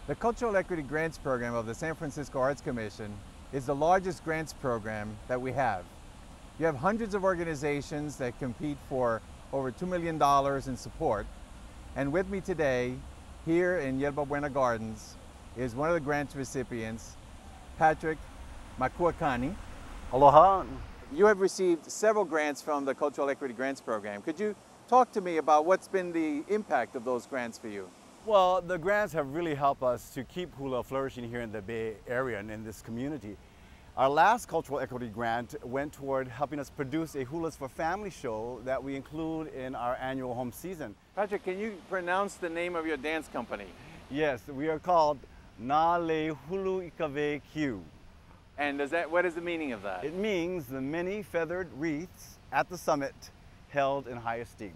The Cultural Equity Grants Program of the San Francisco Arts Commission is the largest grants program that we have. You have hundreds of organizations that compete for over $2 million in support. And with me today, here in Yerba Buena Gardens, is one of the grant recipients, Patrick Makuakāne. Aloha. You have received several grants from the Cultural Equity Grants Program. Could you talk to me about what's been the impact of those grants for you? Well, the grants have really helped us to keep hula flourishing here in the Bay Area and in this community. Our last Cultural Equity Grant went toward helping us produce a Hulas for Family show that we include in our annual home season. Patrick, can you pronounce the name of your dance company? Yes, we are called Na Le Hulu Ikave Q. And what is the meaning of that? It means the many feathered wreaths at the summit held in high esteem.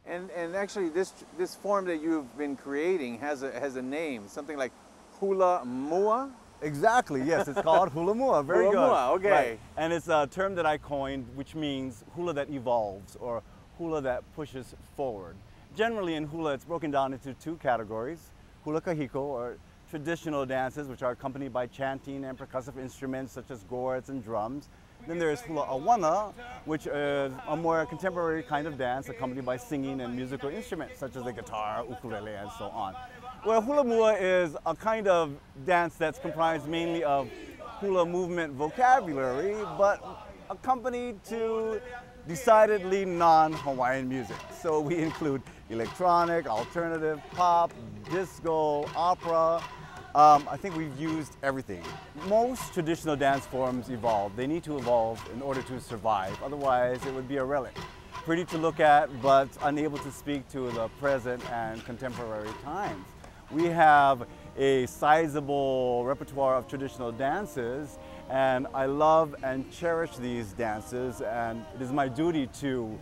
And actually this form that you've been creating has a name, something like hula mua? Exactly, yes, it's called hula mua. Very hula good. Mua, okay. Right. And it's a term that I coined, which means hula that evolves or hula that pushes forward. Generally in hula, it's broken down into two categories: hula kahiko, or traditional dances, which are accompanied by chanting and percussive instruments such as gourds and drums. Then there's hula awana, which is a more contemporary kind of dance accompanied by singing and musical instruments such as the guitar, ukulele, and so on. Well, hula mua is a kind of dance that's comprised mainly of hula movement vocabulary, but accompanied to decidedly non-Hawaiian music. So we include electronic, alternative, pop, disco, opera. I think we've used everything. Most traditional dance forms evolve. They need to evolve in order to survive. Otherwise, it would be a relic. Pretty to look at, but unable to speak to the present and contemporary times. We have a sizable repertoire of traditional dances, and I love and cherish these dances, and it is my duty to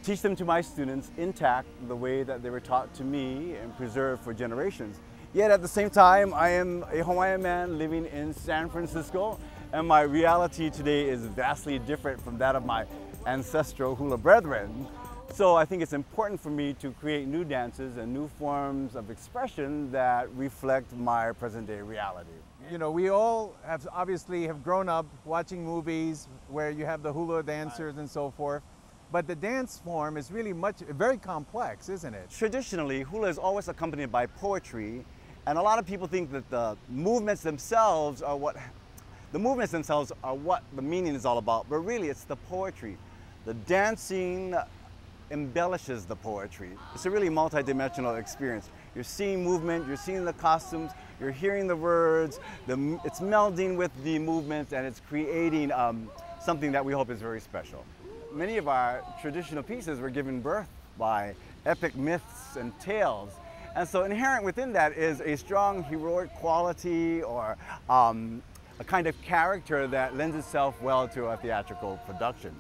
teach them to my students intact the way that they were taught to me and preserved for generations. Yet at the same time, I am a Hawaiian man living in San Francisco, and my reality today is vastly different from that of my ancestral hula brethren. So I think it's important for me to create new dances and new forms of expression that reflect my present day reality. You know, we all obviously have grown up watching movies where you have the hula dancers and so forth. But the dance form is really very complex, isn't it? Traditionally, hula is always accompanied by poetry, and a lot of people think that the movements themselves are what the meaning is all about, but really it's the poetry. The dancing embellishes the poetry. It's a really multi-dimensional experience. You're seeing movement, you're seeing the costumes, you're hearing the words, it's melding with the movements, and it's creating something that we hope is very special. Many of our traditional pieces were given birth by epic myths and tales. And so inherent within that is a strong heroic quality or a kind of character that lends itself well to a theatrical production.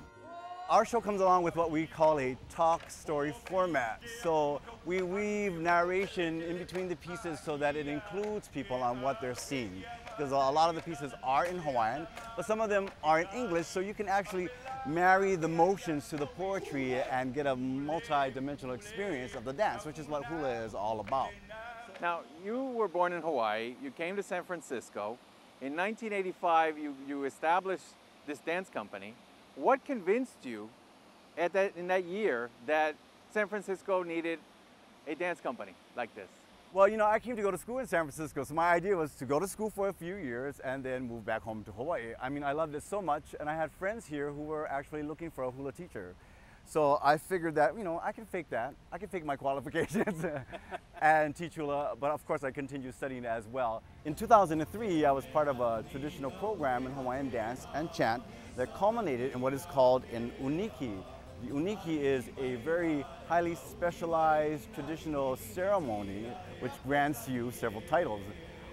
Our show comes along with what we call a talk story format. So we weave narration in between the pieces so that it includes people on what they're seeing. Because a lot of the pieces are in Hawaiian, but some of them are in English, so you can actually marry the motions to the poetry and get a multi-dimensional experience of the dance, which is what hula is all about. Now, you were born in Hawaii, you came to San Francisco. In 1985, you established this dance company. What convinced you in that year that San Francisco needed a dance company like this? Well, you know, I came to go to school in San Francisco, so my idea was to go to school for a few years and then move back home to Hawaii. I mean, I loved it so much, and I had friends here who were actually looking for a hula teacher. So I figured that, you know, I can fake that. I can fake my qualifications and teach hula, but of course I continued studying as well. In 2003, I was part of a traditional program in Hawaiian dance and chant that culminated in what is called an uniki. The uniki is a very highly specialized traditional ceremony which grants you several titles.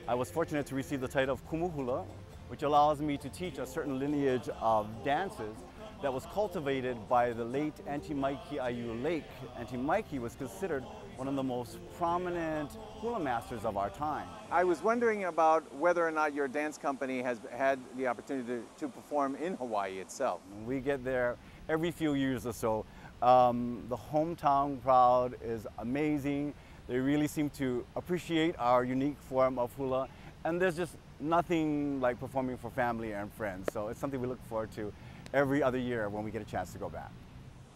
I was fortunate to receive the title of kumuhula, which allows me to teach a certain lineage of dances that was cultivated by the late Auntie Maiki Ayu Lake. Auntie Maiki was considered one of the most prominent hula masters of our time. I was wondering about whether or not your dance company has had the opportunity to perform in Hawaii itself. We get there every few years or so. The hometown crowd is amazing. They really seem to appreciate our unique form of hula. And there's just nothing like performing for family and friends. So it's something we look forward to every other year when we get a chance to go back.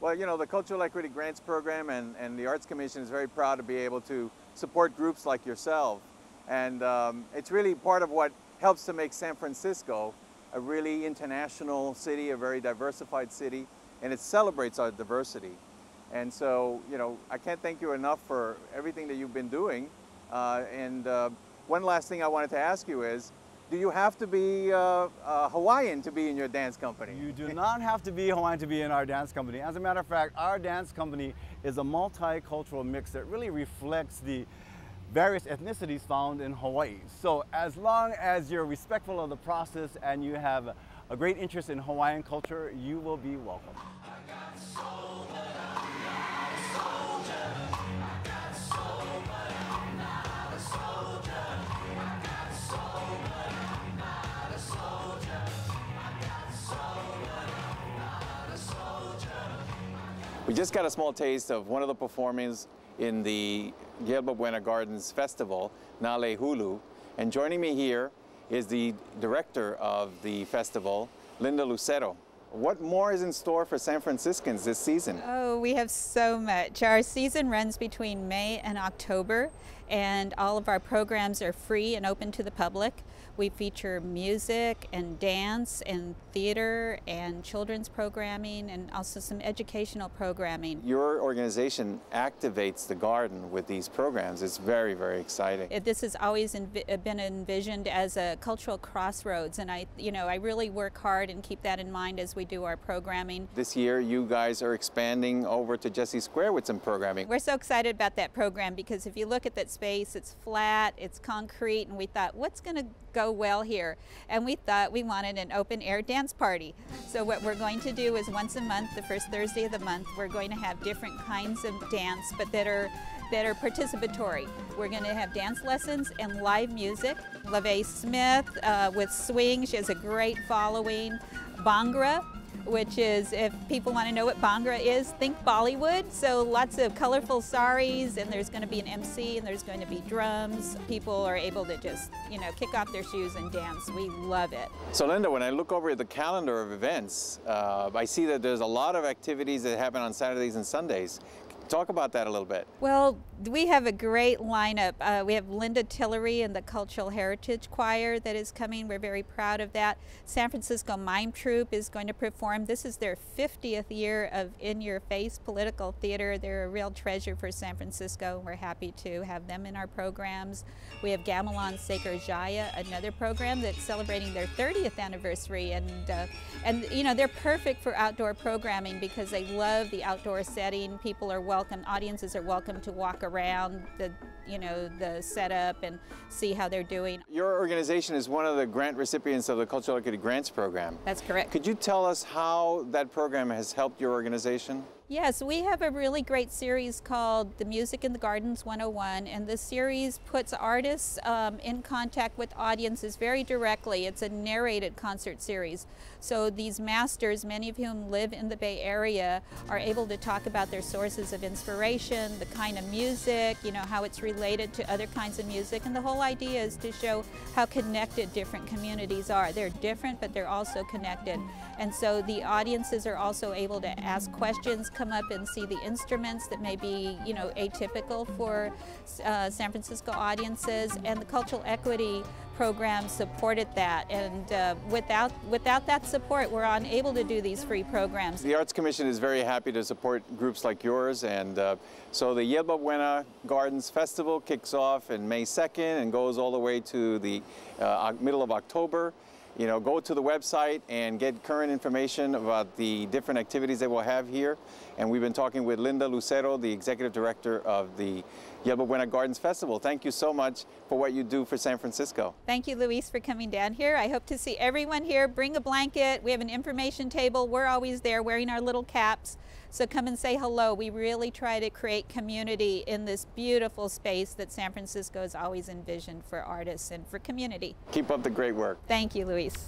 Well, you know, the Cultural Equity Grants Program and the Arts Commission is very proud to be able to support groups like yourself. And it's really part of what helps to make San Francisco a really international city, a very diversified city, and it celebrates our diversity. And so, you know, I can't thank you enough for everything that you've been doing. One last thing I wanted to ask you is, do you have to be Hawaiian to be in your dance company? You do not have to be Hawaiian to be in our dance company. As a matter of fact, our dance company is a multicultural mix that really reflects the various ethnicities found in Hawaii. So as long as you're respectful of the process and you have a great interest in Hawaiian culture, you will be welcome. We just got a small taste of one of the performances in the Yerba Buena Gardens Festival, Nale Hulu. And joining me here is the director of the festival, Linda Lucero. What more is in store for San Franciscans this season? Oh, we have so much. Our season runs between May and October, and all of our programs are free and open to the public. We feature music and dance and theater and children's programming and also some educational programming. Your organization activates the garden with these programs. It's very, very exciting. This has always been envisioned as a cultural crossroads, and I really work hard and keep that in mind as we do our programming. This year you guys are expanding over to Jessie Square with some programming. We're so excited about that program because if you look at that space, it's flat, it's concrete, and we thought, what's going to go well here? And we thought we wanted an open air dance party. So what we're going to do is once a month, the first Thursday of the month, we're going to have different kinds of dance, but that are participatory. We're going to have dance lessons and live music. LaVey Smith with swing, she has a great following. Bhangra, which is, if people want to know what Bhangra is, think Bollywood. So lots of colorful saris, and there's going to be an MC, and there's going to be drums. People are able to just, kick off their shoes and dance. We love it. So Linda, when I look over at the calendar of events, I see that there's a lot of activities that happen on Saturdays and Sundays. Talk about that a little bit. Well, we have a great lineup. We have Linda Tillery and the Cultural Heritage Choir that is coming. We're very proud of that. San Francisco Mime Troupe is going to perform. This is their 50th year of in-your-face political theater. They're a real treasure for San Francisco, and we're happy to have them in our programs. We have Gamelan Sekar Jaya, another program that's celebrating their 30th anniversary, and they're perfect for outdoor programming because they love the outdoor setting. People are welcome, audiences are welcome to walk around the setup and see how they're doing. Your organization is one of the grant recipients of the Cultural Equity Grants Program. That's correct. Could you tell us how that program has helped your organization? Yes, we have a really great series called The Music in the Gardens 101, and this series puts artists in contact with audiences very directly. It's a narrated concert series. So these masters, many of whom live in the Bay Area, are able to talk about their sources of inspiration, the kind of music, how it's related to other kinds of music, and the whole idea is to show how connected different communities are. They're different, but they're also connected. And so the audiences are also able to ask questions, come up and see the instruments that may be, atypical for San Francisco audiences, and the Cultural Equity program supported that. And without that support, we're unable to do these free programs. The Arts Commission is very happy to support groups like yours, and so the Yerba Buena Gardens Festival kicks off in May 2nd and goes all the way to the middle of October. Go to the website and get current information about the different activities that we'll have here. And we've been talking with Linda Lucero, the Executive Director of the Yerba Buena Gardens Festival. Thank you so much for what you do for San Francisco. Thank you, Luis, for coming down here. I hope to see everyone here. Bring a blanket. We have an information table. We're always there wearing our little caps. So come and say hello. We really try to create community in this beautiful space that San Francisco has always envisioned for artists and for community. Keep up the great work. Thank you, Luis.